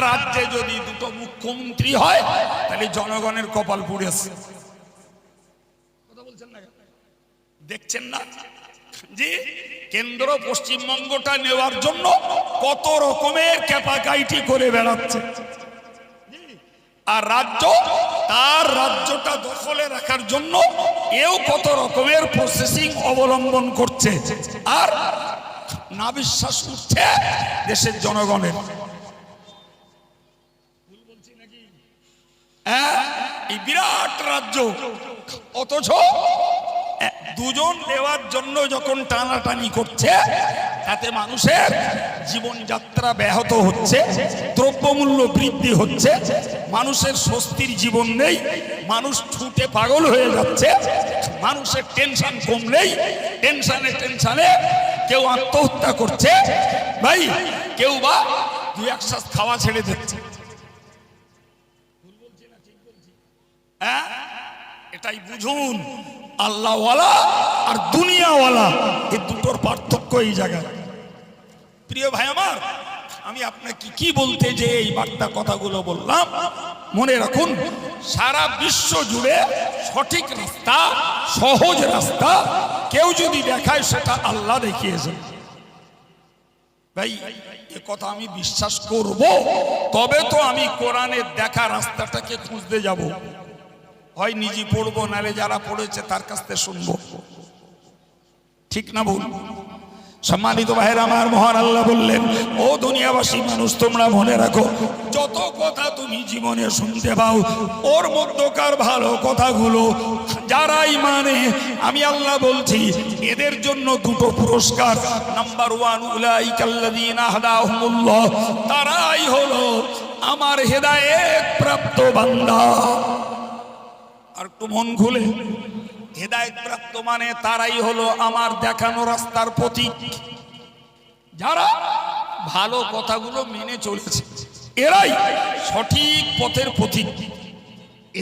রাজ্যে যদি দুটো মুখ্যমন্ত্রী হয় তাহলে জনগণের কপাল পুড়েছে। কথা বলছেন না, দেখছেন না যে কেন্দ্র পশ্চিমবঙ্গটা নেওয়ার জন্য কত রকমের ক্যাপাকাইটি করে বেড়াচ্ছে, আর রাজ্য তার রাজ্যটা দখলে রাখার জন্য এও কত রকমের প্রসেসিং অবলম্বন করছে। আর না বিশ্বাস উঠছে দেশের জনগণের। এই বিরাট রাজ্য, অথচ দুজন দেওয়ার জন্য যখন টানাটানি করছে তাতে মানুষের জীবনযাত্রা ব্যাহত হচ্ছে, দ্রব্যমূল্য বৃদ্ধি হচ্ছে, মানুষের স্বস্তির জীবন নেই, মানুষ ছুটে পাগল হয়ে যাচ্ছে, মানুষের টেনশন কম নেই, টেনশনে কেউ আত্মহত্যা করছে, ভাই কেউ বা দু এক শ্বাস খাওয়া ছেড়ে দিচ্ছে। এটাই বুঝুন, আল্লাহওয়ালা আর দুনিয়াওয়ালা এই দুটোর পার্থক্য এই জায়গায়। প্রিয় ভাই আমার, আমি আপনাকে কি বলতে যে এই বার্তা কথাগুলো বললাম, মনে রাখুন সারা বিশ্ব জুড়ে সঠিক রাস্তা, সহজ রাস্তা কেউ যদি দেখায় সেটা আল্লাহ দেখিয়েছে। ভাই এ কথা আমি বিশ্বাস করব, তবে তো আমি কোরআনের দেখা রাস্তাটাকে খুঁজতে যাব। হয় নিজে পড়বো, নালে যারা পড়েছে তার কাছ থেকে শুনবো। ঠিক না ভুল? সম্মানিত ভাইরা আমার, মহান আল্লাহ বললেন, ও দুনিয়াবাসী মানুষ তোমরা মনে রাখো, যত কথা তুমি জীবনে শুনতে পাও ওর মধ্যকার ভালো কথাগুলো যারাই মানে আমি আল্লাহ বলছি এদের জন্য দুটো পুরস্কার। নাম্বার 1, উলাইকাল্লাযীনা হাদাহুমুল্লাহ, তারাই হলো আমার হেদায়েত প্রাপ্ত বান্দা। আর একটু মন খুলে, হেদায়েত প্রাপ্ত মানে তারাই হলো আমার দেখানো রাস্তার পথিক, যারা ভালো কথাগুলো মেনে চলেছে, এরাই সঠিক পথের পথিক।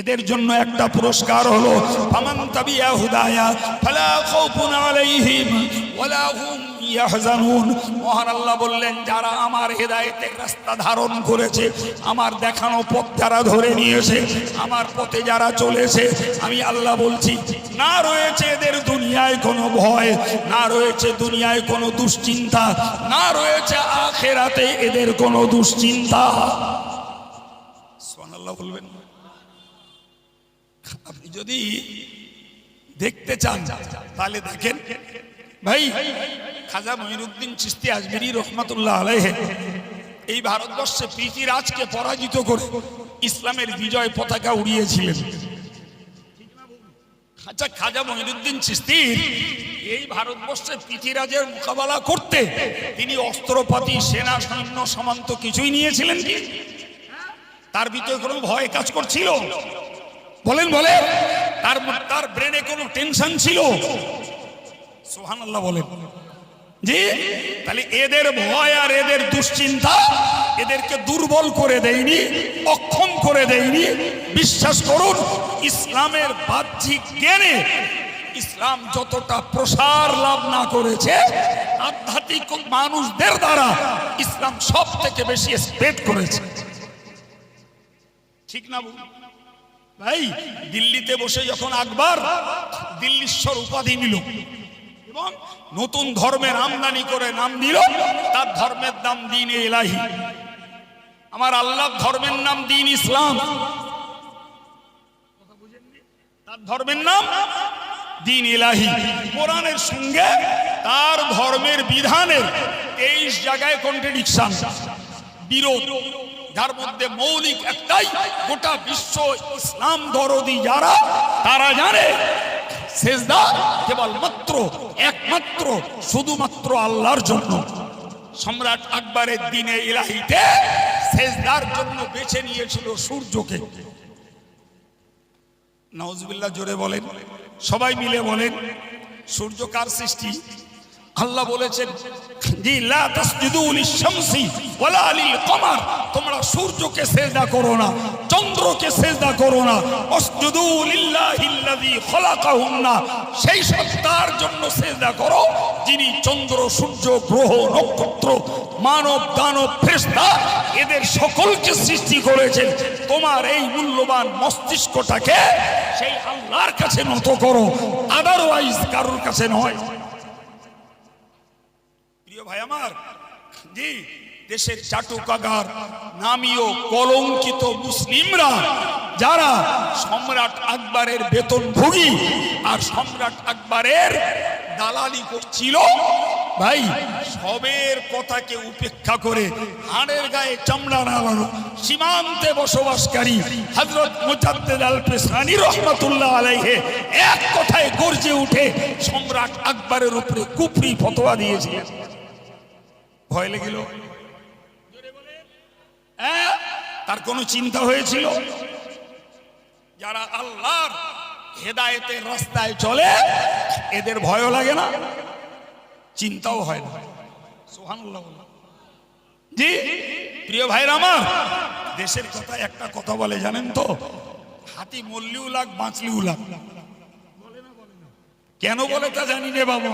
এদের জন্য একটা পুরস্কার হলো ফামান তাবিয়া হুদায়া ফালা খাউফুন আলাইহিম ওয়ালা হুম ইয়াহজানুন। মহান আল্লাহ বললেন, যারা আমার হেদায়েতের রাস্তা ধারণ করেছে, আমার দেখানো পথ যারা ধরে নিয়েছে, আমার পথে যারা চলেছে, আমি আল্লাহ বলছি না রয়েছে এদের দুনিয়ায় কোনো ভয়, না রয়েছে দুনিয়ায় কোনো দুশ্চিন্তা, না রয়েছে আখিরাতে এদের কোনো দুশ্চিন্তা। সুবহানাল্লাহ বলবেন। আপনি যদি দেখতে চান তাহলে দেখেন, ভাই খাজা মঈনুদ্দিন চিশতি আজমিরি রহমাতুল্লাহ আলাইহি এই ভারতবর্ষে পৃথিবীরাজকে পরাজিত করে ইসলামের বিজয় পতাকা উড়িয়েছিলেন। আচ্ছা, খাজা মঈনুদ্দিন চিশতির এই ভারতবর্ষে পৃথিবীরাজের মোকাবেলা করতে তিনি অস্ত্রপাতি, সেনা সৈন্য সামন্ত কিছুই নিয়েছিলেন কি? তার ভিতরে কোনো ভয় কাজ করছিল? বলেন বলেন, তার ব্রেনে কোনো টেনশন ছিল? সুবহানাল্লাহ বলেন। জি, তাহলে এদের ভয় আর এদের দুশ্চিন্তা এদেরকে দুর্বল করে দেয়নি, অক্ষম করে দেয়নি। বিশ্বাস করুন, ইসলামের বাহ্যিক জ্ঞানে ইসলাম যতটা প্রসার লাভ না করেছে, আধ্যাত্মিক মানুষদের দ্বারা ইসলাম সব থেকে বেশি স্প্রেড করেছে। ঠিক না ভাই? দিল্লিতে বসে যখন আকবর দিল্লীশ্বর উপাধি নিল এবং নতুন ধর্মের আমদানি করে নাম দিল, তার ধর্মের নাম দ্বীন ইলাহি। আমার আল্লাহর ধর্মের নাম দ্বীন ইসলাম, তার ধর্মের নাম দ্বীন ইলাহি। কোরআনের সঙ্গে তার ধর্মের বিধানের 23 জায়গায় কন্ট্রাডিকশন, বিরোধ, যার মধ্যে মৌলিক একটাই, গোটা বিশ্ব ইসলাম দরদি যারা, তারা জানে সেজদা কেবলমাত্র একমাত্র শুধুমাত্র আল্লাহর জন্য। সম্রাট আকবরের দ্বীনে ইলাহিতে সেজদার জন্য বেছে নিয়েছিল সূর্যকে। নাউজুবিল্লাহ, জোরে বলেন, সবাই মিলে বলেন। সূর্য কার সৃষ্টি? আল্লাহ বলেছেন জি লা তাসজুদু লিশ-শামসি ওয়ালা লিল-কমার, তোমরা সূর্যকে সিজদা করো না, চন্দ্রকে সিজদা করো না। আসজুদু লিল্লাহিল্লাযী খলাকাহুন্না, সেই সত্তার জন্য সিজদা করো যিনি চন্দ্র, সূর্য, গ্রহ, নক্ষত্র, মানব, দানব, ফেরেশতা এদের সকলকে সৃষ্টি করেছেন। তোমার এই মূল্যবান মস্তিষ্কটাকে সেই আল্লাহর কাছে নত করো, আদারওয়াইজ কারোর কাছে নয়। ভাই আমার, জি দেশের চাটুকাগার নামীয় কলঙ্কিত মুসলিমরা যারা সম্রাট আকবরের বেতনভোগী আর সম্রাট আকবরের দালালি করছিল, ভাই সবের কথাকে উপেক্ষা করে হাড়ের গায়ে চামড়া নাড়ানো সীমান্তে বসবাসকারী হযরত মুজাদ্দিদ আল-ফিসানি রাহমাতুল্লাহ আলাইহি এক কথায় গর্জে উঠে সম্রাট আকবরের উপরে কুফরি ফতোয়া দিয়েছিলেন। ভয় লেগেছিল? তার কোনো চিন্তা হয়েছিল? যারা আল্লাহর হেদায়েতের রাস্তায় চলে এদের ভয়ও লাগে না, চিন্তাও হয় না। সুবহানাল্লাহ। জি প্রিয় ভাইরা আমার, দেশের কথা একটা কথা বলে জানেন তো, হাতি মরলেও লাগ, বাঁচলেও লাগ। কেন বলে তা জানি রে বাবু,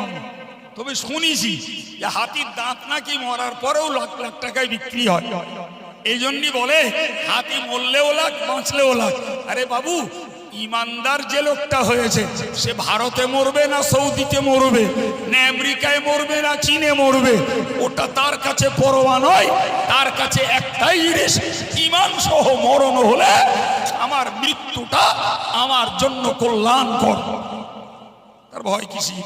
তবে শুনেছি যে হাতির দাঁত নাকি মরার পরেও লাখ লাখ টাকায় বিক্রি হয়। এই জন্যই বলে হাতি মরলেও লাখ, বাঁচলেও লাখ। আরে বাবু, ইমানদার যে লোকটা হয়েছে সে ভারতে মরবে না সৌদিতে মরবে না আমেরিকায় মরবে না চীনে মরবে, ওটা তার কাছে পরোয়া নয়। তার কাছে একটাই জিনিস, ঈমান সহ মরণ হলে আমার মৃত্যুটা আমার জন্য কল্যাণকর। তার ভয় কিসি?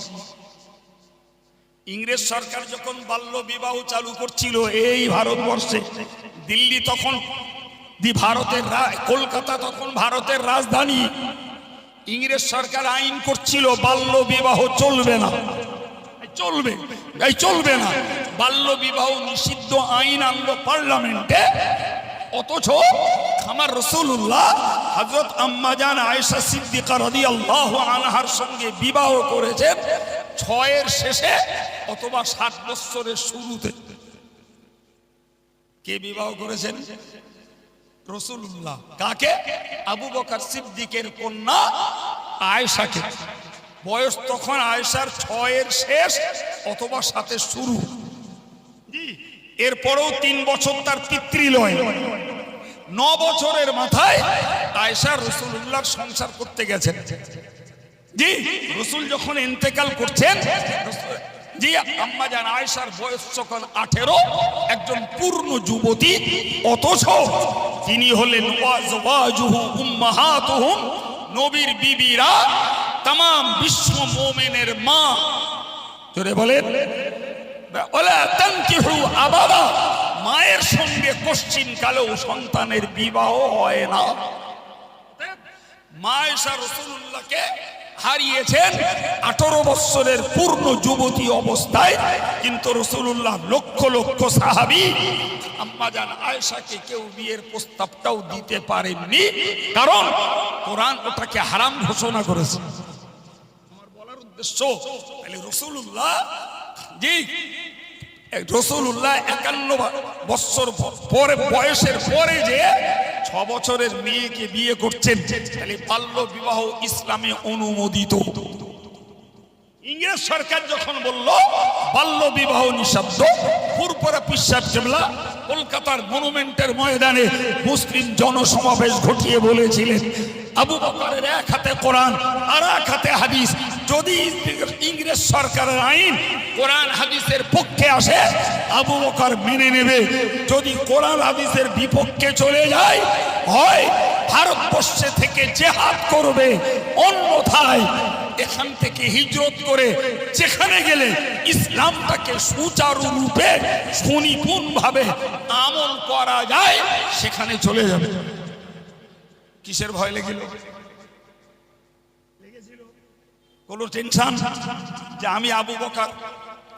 ইংরেজ সরকার যখন বাল্য বিবাহ চালু করছিল এই ভারতবর্ষে, দিল্লি তখন ভারতের, কলকাতা তখন ভারতের রাজধানী, ইংরেজ সরকার আইন করছিল বাল্য বিবাহ চলবে না, চলবে না, বাল্য বিবাহ নিষিদ্ধ আইন আনলো পার্লামেন্টে। অথচ আমার রাসূলুল্লাহ হযরত আম্মা জান আয়েশা সিদ্দিকা রাদিয়াল্লাহু আনহার সঙ্গে বিবাহ করেছেন 6 শেষে অথবা 7 বছরের শুরুতে। কে বিবাহ করেছেন? রাসূলুল্লাহ। কাকে? আবু বকর সিদ্দিকের কন্যা আয়েশাকে। বয়স তখন আয়েশার 6 শেষ অথবা 7 শুরু। এরপরেও 3 বছর তার পিতৃলয়। 9 বছরের মাথায় আয়েশা রাসূলুল্লাহর সংসার করতে গেছেন। জি রাসূল যখন ইন্তেকাল করছেন, জি আম্মা জান আয়েশার বয়স যখন 18, একজন পূর্ণ যুবতী। অথচ তিনি হলেন ওয়াজওয়াজুহু উম্মাহাতুহুম, নবীর বিবিরা तमाम বিশ্ব মুমিনের মা। জোরে বলেন ওয়ালা তানকিহু আবাদা, মায়ের সঙ্গে কোশ্চিন কালেও সন্তানের বিবাহ হয় না। মা আয়েশা রাসূলুল্লাহকে হারিয়েছেন 18 বছরের পূর্ণ যুবতী অবস্থায়, কিন্তু রাসূলুল্লাহ লক্ষ লক্ষ সাহাবী আম্মা জান আয়েশাকে কেউ বিয়ের প্রস্তাবটাও দিতে পারেননি, কারণ কোরআন ওটাকে হারাম ঘোষণা করেছে। আমার বলার উদ্দেশ্য, তাহলে রাসূলুল্লাহ, জি রাসূলুল্লাহ 51 বছর পরে বয়সের পরে যে 6 বছরের মেয়েকে বিয়ে করছেন, তাহলে বাল্য বিবাহ ইসলামে অনুমোদিত। ইংরেজ সরকার যখন বলল বাল্য বিবাহ নিষিদ্ধ, ফুরফুরা পীর সাহেব কেবলা কলকাতার মনুমেন্টের ময়দানে মুসলিম জনসমাবেশ ঘটিয়ে বলেছিলেন, আবু বকরের এক হাতে কোরআন আর এক হাতে হাদিস, যদি ইংরেজ সরকারের আইন কোরআন হাদিসের পক্ষে আসে আবু বকর মেনে নেবে, যদি কোরআন হাদিসের বিপক্ষে চলে যায় হয় ভারতবর্ষে থেকে জিহাদ করবে, অন্যথায় এখান থেকে হিজরত করে যেখানে গেলে ইসলামটাকে সুচারুরূপে সুনিপুণভাবে আমল করা যায় সেখানে চলে যাবে। কিসের ভয় লেগেছিল? কোন টেনশন যে আমি আবু বকর,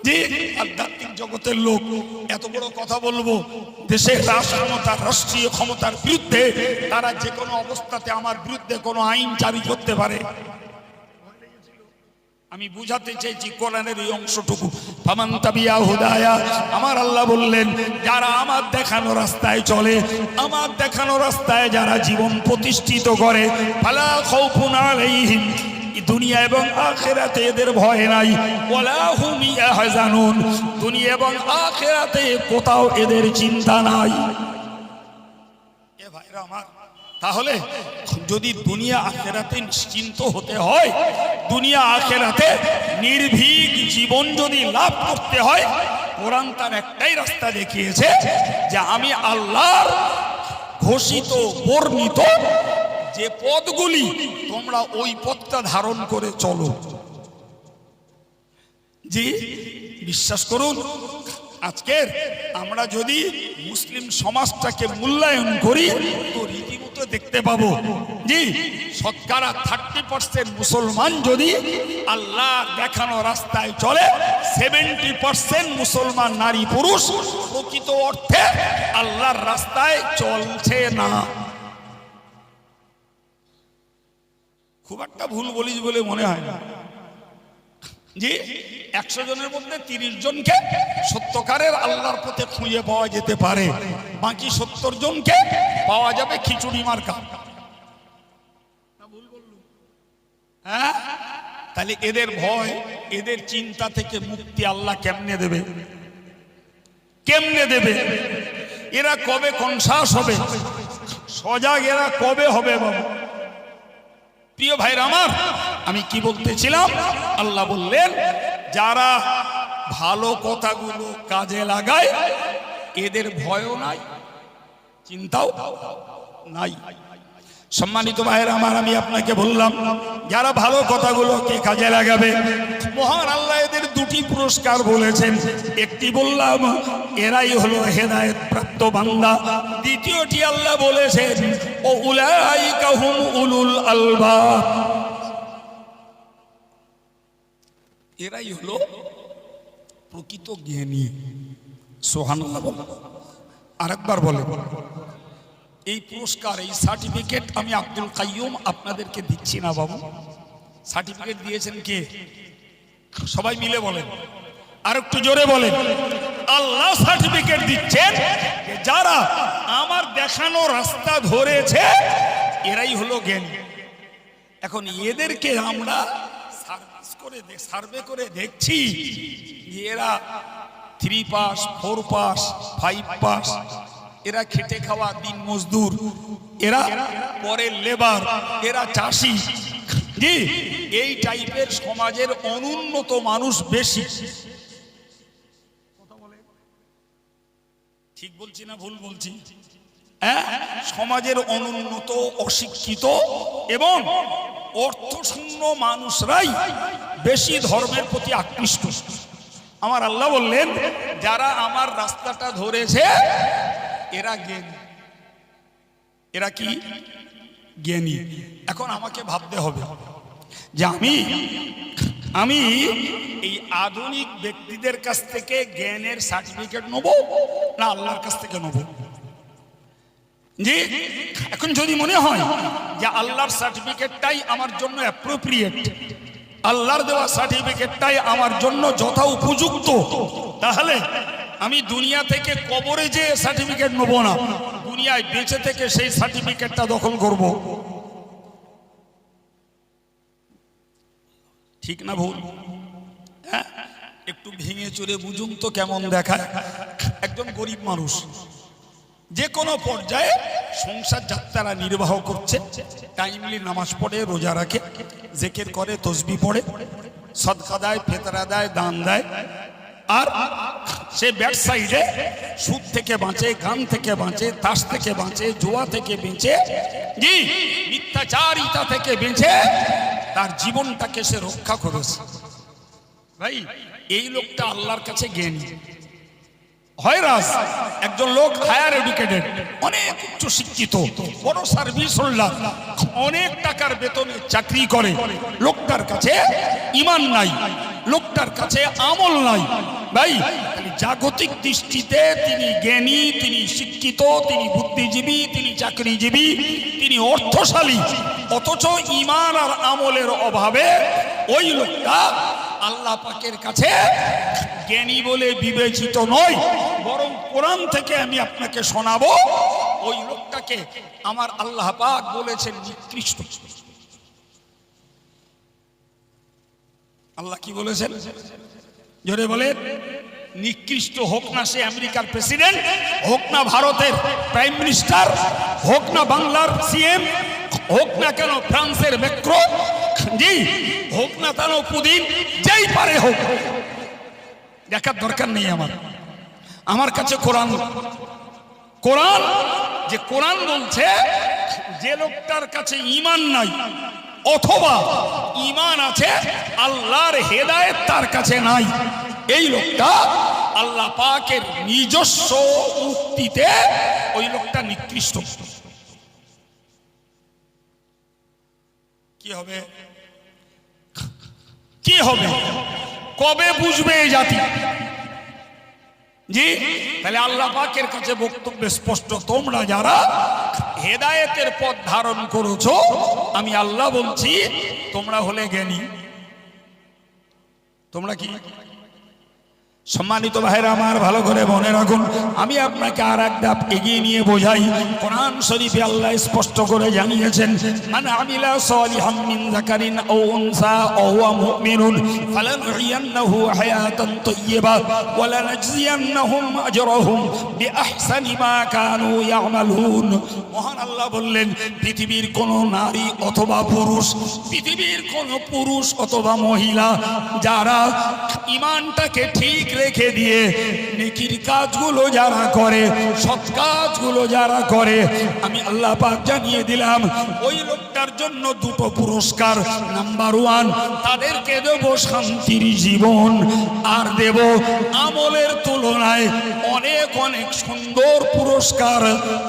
জি আধ্যাত্মিক জগতের লোক, এত বড় কথা বলবো দেশের রাষ্ট্রক্ষমতার, রাষ্ট্রীয় ক্ষমতার বিরুদ্ধে, তারা যে কোনো অবস্থাতে আমার বিরুদ্ধে কোনো আইন জারি করতে পারে। আমি বুঝাতে চাইছি কোরআনের এই অংশটুকু। ফামান তাবিয়া হুদায়া, আমার আল্লাহ বললেন যারা আমার দেখানো রাস্তায় চলে, আমার দেখানো রাস্তায় যারা জীবন প্রতিষ্ঠিত করে, ফালা খাউফুন আলাইহিম, দুনিয়া এবং আখিরাতে এদের ভয় নাই, ওয়ালা হুম ইয়াহজানুন, দুনিয়া এবং আখিরাতে কোথাও এদের চিন্তা নাই। এ ভাইরা আমার, তাহলে যদি দুনিয়া আখিরাতে নিশ্চিন্ত হতে হয়, দুনিয়া আখিরাতে নির্ভীক জীবন যদি লাভ করতে হয়, কোরআন তার একটাই রাস্তা দেখিয়েছে যে আমি আল্লাহর ঘোষিত বর্ণিত যে পথগুলি, তোমরা ওই পথটা ধারণ করে চলো। জি, বিশ্বাস করুন, আজকের আমরা যদি মুসলিম সমাজটাকে মূল্যায়ন করি তো রীতিমতো দেখতে পাবো জি শতকরা 30% মুসলমান যদি আল্লাহ দেখানো রাস্তায় চলে, 70% মুসলমান নারী পুরুষ প্রকৃত অর্থে আল্লাহর রাস্তায় চলছে না। খুব একটা ভুল বলিস বলে মনে হয় না জি। 100 জনের মধ্যে 30 জনকে সত্যকারের আল্লাহর পথে খুঁজে পাওয়া যেতে পারে, বাকি 70 জনকে পাওয়া যাবে খিচুড়ি মার্কা। হ্যাঁ, তাহলে এদের ভয়, এদের চিন্তা থেকে মুক্তি আল্লাহ কেমনে দেবে? কেমনে দেবে? এরা কবে কনসাস হবে, সজাগ এরা কবে হবে? বাবা প্রিয় ভাইরা আমার, আমি কি বলতেছিলাম? আল্লাহ বললেন যারা ভালো কথাগুলো কাজে লাগায় এদের ভয়ও নাই, চিন্তাও নাই। সম্মানিত ভাইরা আমার, আমি আপনাকে বললাম যারা ভালো কথাগুলোকে কাজে লাগাবে, মহান আল্লাহ এদের দুটি পুরস্কার বলেছেন। একটি বললাম এরাই হলো হেদায়েত প্রাপ্ত বান্দা, দ্বিতীয়টি আল্লাহ বলেছেন ও উলাইকা হুম উলুল আলবাব, এরাই হলো প্রকৃত জ্ঞানী। সুবহানাল্লাহ বলেন, আরেকবার বলেন। এই পুরস্কার, এই সার্টিফিকেট আমি আব্দুল কাইয়ুম আপনাদেরকে দিচ্ছি না বাবু। সার্টিফিকেট দিয়েছেন কে? সবাই মিলে বলেন, আর একটু জোরে বলেন। আল্লাহ সার্টিফিকেট দিচ্ছেন যারা আমার দেখানো রাস্তা ধরেছে এরাই হলো জ্ঞানী। এখন এদেরকে আমরা সার্ভে করে দেখছি যে এরা 3 পাস, 4 পাস, 5 পাস, এরা খেটে খাওয়া দিন মজদুর, এরা পরে লেবার, এরা চাষি। জি, এই টাইপের সমাজের অনুন্নত মানুষ বেশি। ঠিক বলছি না ভুল বলছি? হ্যাঁ, সমাজের অনুন্নত, অশিক্ষিত এবং অর্থশূন্য মানুষরাই বেশি ধর্মের প্রতি আকৃষ্ট। আমার আল্লাহ বললেন যারা আমার রাস্তাটা ধরেছে এরা জ্ঞানী। এরা কি? জ্ঞানী। এখন আমাকে ভাবতে হবে যে আমি এই আধুনিক ব্যক্তিদের কাছ থেকে জ্ঞানের সার্টিফিকেট নেব না আল্লাহর কাছ থেকে নেব? জি, এখন যদি মনে হয় যে আল্লাহর সার্টিফিকেটটাই আমার জন্য অ্যাপ্রোপ্রিয়েট, আল্লাহর দেওয়া সার্টিফিকেটটাই আমার জন্য যথা উপযুক্ত, তাহলে আমি দুনিয়া থেকে কবরে যে সার্টিফিকেট নেব না, দুনিয়ায় বেঁচে থেকে সেই সার্টিফিকেটটা দখল করব। ঠিক না ভুল? হ্যাঁ, একটু ভেঙে চুরে বুঝুন তো কেমন দেখায়। একজন গরিব মানুষ যে কোনো পর্যায়ে সংসার যাত্রা নির্বাহ করছে, টাইমলি নামাজ পড়ে, রোজা রাখে, জিকির করে, তসবিহ পড়ে, সদকা দেয়, ফিতরা দেয়, দান দেয়, আর সে ব্যাড সাইডে সুদ থেকে বাঁচে, গান থেকে বাঁচে, তাস থেকে বাঁচে, জুয়া থেকে বেঁচে, জি মিথ্যাচারিতা থেকে বেঁচে তার জীবনটাকে সে রক্ষা করেছে। ভাই, এই লোকটা আল্লাহর কাছে জ্ঞানী। হয় রাজ একজন লোক হায়ার এডুকেটেড, অনেক উচ্চ শিক্ষিত, বড় সার্ভিস হোল্ডার, অনেক টাকার বেতনে চাকরি করে, লোকটার কাছে ঈমান নাই, লোকটার কাছে আমল নাই। ভাই, জাগতিক দৃষ্টিতে তিনি জ্ঞানী, তিনি শিক্ষিত, তিনি বুদ্ধিজীবী, তিনি চাকরিজীবী, তিনি অর্থশালী, অথচ ঈমান আর আমলের অভাবে ওই লোকটা আল্লাহ পাকের কাছে জ্ঞানী বলে বিবেচিত নয়। বরং কোরআন থেকে আমি আপনাকে শোনাবো, ওই লোকটাকে আমার আল্লাহ পাক বলেছেন নিকৃষ্ট। আল্লাহ কি বলেছেন জোরে বলেন? নিকৃষ্ট। হোক না সে আমেরিকার প্রেসিডেন্ট, হোক না ভারতের প্রাইম মিনিস্টার, হোক না বাংলার সিএম, হোক না কেন ফ্রান্সের ম্যাক্রো, জি হোক না কেন পুতিন, যেই পারে হোক, দেখার দরকার নেই আমার কাছে কোরআন যে কোরআন বলছে যে লোকটার কাছে ঈমান নাই অথবা ঈমান আছে আল্লাহর হেদায়েত তার কাছে নাই, এই লোকটা আল্লাহ পাকের নিজস্ব উক্তিতে ওই লোকটা নিকৃষ্ট। কি হবে কবে বুঝবে এই জাতি? জি তাহলে আল্লাহ পাকের কাছে বক্তব্য স্পষ্ট, তোমরা যারা হেদায়েতের পথ ধারণ করেছো আমি আল্লাহ বলছি তোমরা হলে জ্ঞানী। তোমরা কি? সম্মানিত ভাইরা আমার, ভালো করে মনে রাখুন, আমি আপনাকে আর এক ধাপ এগিয়ে নিয়ে বোঝাই। কোরআন শরীফে আল্লাহ স্পষ্ট করে জানিয়েছেন, মান আমিলা সালিহাম মিন যাকারিন আও উনসা ওয়া হুয়া মুমিনুন ফালানুহইয়ান্নাহু হায়াতান তাইয়্যিবা ওয়া লানাজজিয়ান্নাহুম আজরাহুম বিআহসানি মা কানু ইয়ামালুন। মহান আল্লাহ বললেন, পৃথিবীর কোন নারী অথবা পুরুষ, পৃথিবীর কোন পুরুষ অথবা মহিলা যারা ঈমানটাকে ঠিক রেখে দিয়ে নেকির কাজগুলো যারা করে, সৎ কাজগুলো যারা করে, আমি আল্লাহ পাক জানিয়ে দিলাম ওই লোকটার জন্য দুটো পুরস্কার। নাম্বার 1, তাদেরকে দেব শান্তির জীবন, আর দেব আমলের তুলনায় অনেক অনেক সুন্দর পুরস্কার।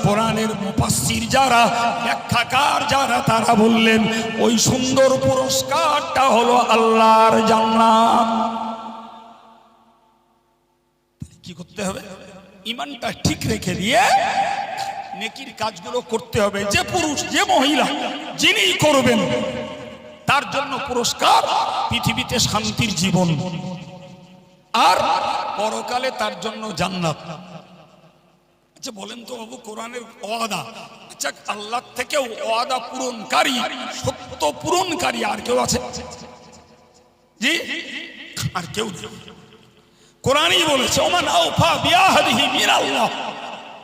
কোরআনের মুফাসসির যারা, ব্যাখ্যাকার যারা, তারা বললেন ওই সুন্দর পুরস্কারটা হলো আল্লাহর জান্নাত। কি করতে হবে? ঈমানটা ঠিক রেখে দিয়ে নেকির কাজগুলো করতে হবে। যে পুরুষ যে মহিলা যিনি করবেন তার জন্য পুরস্কার পৃথিবীতে শান্তির জীবন, আর পরকালে তার জন্য জান্নাত। আচ্ছা বলেন তো বাবু, কোরআনের ওয়াদা, আচ্ছা আল্লাহ থেকেও ওয়াদা পূরণকারী, সত্য পূরণকারী আর কেউ আছে? জি আর কেউ নেই। কোরআনই বলেছে, ওমান আওফা বিআহদিহি মিনাল্লাহ।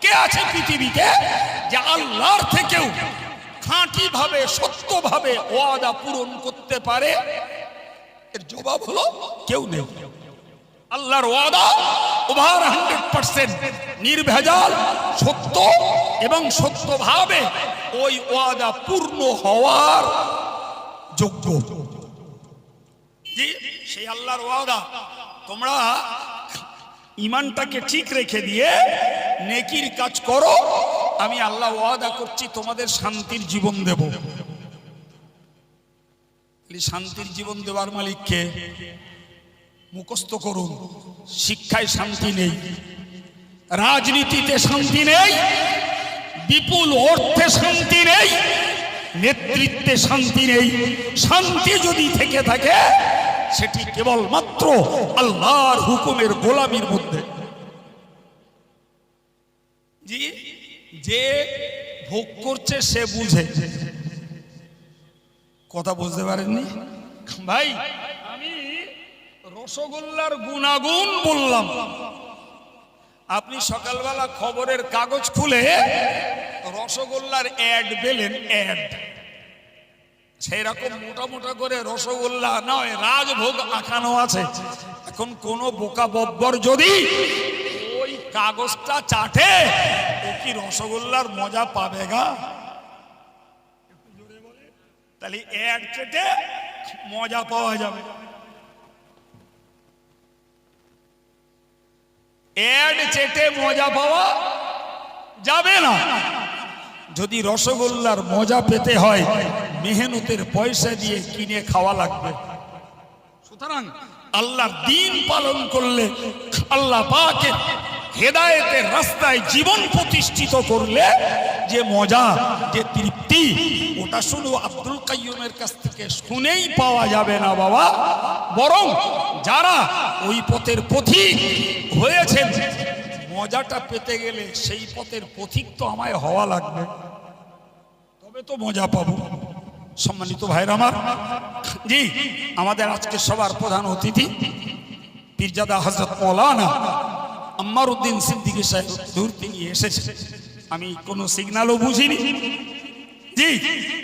কে আছে পৃথিবীতে যে আল্লাহর থেকেও খাঁটি ভাবে, সত্য ভাবে ওয়াদা পূরণ করতে পারে? এর জবাব হলো কেউ নেই। আল্লাহর ওয়াদা ওভার 100% নির্ভেজাল, সত্য, এবং সত্যভাবে ওই ওয়াদা পূর্ণ হওয়ার যোগ্য। জি সেই আল্লাহর ওয়াদা, তোমরা ঈমানটাকে ঠিক রেখে দিয়ে নেকির কাজ করো, আমি আল্লাহ ওয়াদা করছি তোমাদের শান্তির জীবন দেব। শান্তির জীবন দেওয়ার মালিক কে? মুখস্থ করুন। শিক্ষায় শান্তি নেই, রাজনীতিতে শান্তি নেই, বিপুল অর্থে শান্তি নেই, নেতৃত্বে শান্তি নেই। শান্তি যদি থেকে থাকে সেটি কেবলমাত্র আল্লাহর হুকুমের গোলামির মধ্যে। জি যে ভোগ করছে সে বুঝে। কথা বুঝতে পারেননি ভাই? আমি রসগোল্লার গুণাগুণ বললাম, আপনি সকালবেলা খবরের কাগজ খুলে রসগোল্লার অ্যাড পেলেন, অ্যাড সেই রকম মোটা মোটা করে রসগোল্লা নয়, রাজভোগ আঁকানো আছে। এখন কোন বোকা বব্বর যদি ওই কাগজটা চাটে, ও কি রসগোল্লার মজা পাবে গা? তাহলে অ্যাড চেটে মজা পাওয়া যাবে, অ্যাড চেটে মজা পাওয়া যাবে না। যদি রসগোল্লার মজা পেতে হয় মেহনতের পয়সা দিয়ে কিনে খাওয়া লাগবে। সুতরাং আল্লাহর দিন পালন করলে, আল্লাহ পাকের হেদায়েতের রাস্তায় জীবন প্রতিষ্ঠিত করলে যে মজা, যে তৃপ্তি, ওটা শুধু আব্দুল কাইয়ুমের কাছ থেকে শুনেই পাওয়া যাবে না বাবা, বরং যারা ওই পথের পথিক হয়েছেন, মজাটা পেতে গেলে সেই পথের পথিক তো আমায় হওয়া লাগবে, তবে তো মজা পাবো। সম্মানিত ভাইরা আমার, জি আমাদের আজকে সবার প্রধান অতিথি পীরজাদা হযরত মাওলানা আম্মার উদ্দিন সিদ্দিকী সাহেব দূর থেকে এসেছে। আমি কোনো সিগন্যালও বুঝিনি, জি,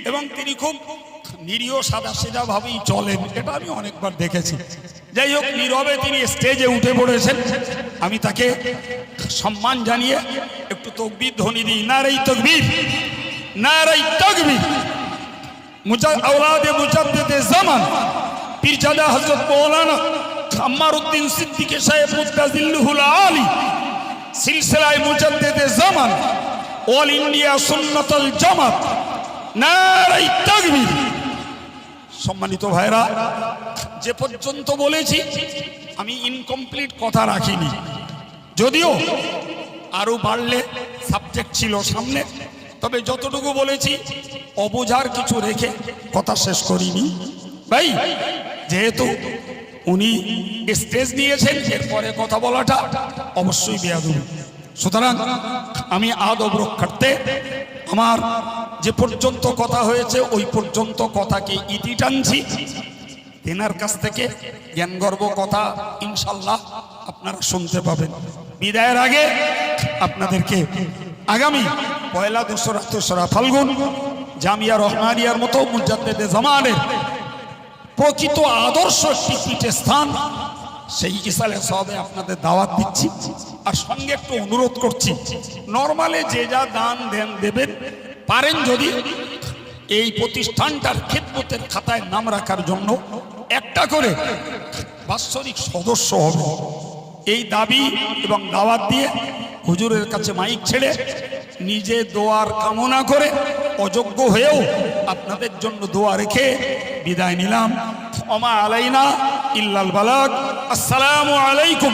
এবং তিনি খুব নিরীহ সাদা সিধা ভাবেই চলেন, এটা আমি অনেকবার দেখেছি। যাই হোক, নীরবে তিনি স্টেজে উঠে পড়েছেন। আমি তাকে সম্মান জানিয়ে একটু তাকবীর ধ্বনি দিই। নারে তাকবীর, নারে তাকবীর। औलादे मुजद्दिद ज़मान पीरजादा हज़रत मौलाना अम्मार उद्दीन सिद्दीकी साहेब मुत्तज़िल्लुहुल आली सिलसिला मुजद्दिद ज़मान ऑल इंडिया सुन्नतुल जमात नारे ताकबीर। সম্মানিত ভাইরা, যে পর্যন্ত বলেছি আমি ইনকমপ্লিট কথা রাখিনি, যদিও আরো বাড়লে সাবজেক্ট ছিল সামনে, তবে যতটুকু বলেছি অবোঝার কিছু রেখে কথা শেষ করিনি। ভাই, যেহেতু উনি স্টেজ নিয়েছেন, এরপরে কথা বলাটা অবশ্যই বেয়াদবি, সুতরাং আমি আদব রক্ষার্থে আমার যে পর্যন্ত কথা হয়েছে ওই পর্যন্ত কথাকে ইতি টানছি। তেনার কাছ থেকে জ্ঞানগর্ভ কথা ইনশাল্লাহ আপনারা শুনতে পাবেন। বিদায়ের আগে আপনাদেরকে আগামী পয়লা দোসরা ফাল্গুন জামিয়া রহমানিয়ার মতো মুজাদ্দিদে জামানের প্রকৃত আদর্শ একটি পীঠস্থান, সেই ইসালে সবে আপনাদের দাওয়াত দিচ্ছি। আর সঙ্গে একটু অনুরোধ করছি, নরমালে যে যা দান দেন দেবেন, পারেন যদি এই প্রতিষ্ঠানটার খিদমতের খাতায় নাম রাখার জন্য একটা করে বাৎসরিক সদস্য হবে, এই দাবি এবং দাওয়াত দিয়ে হুজুরের কাছে মাইক ছেড়ে নিজে দোয়ার কামনা করে অযোগ্য হয়েও আপনাদের জন্য দোয়া রেখে বিদায় নিলাম। ওমা আলাইনা ইল্লাল বালাগ। আসসালামু আলাইকুম।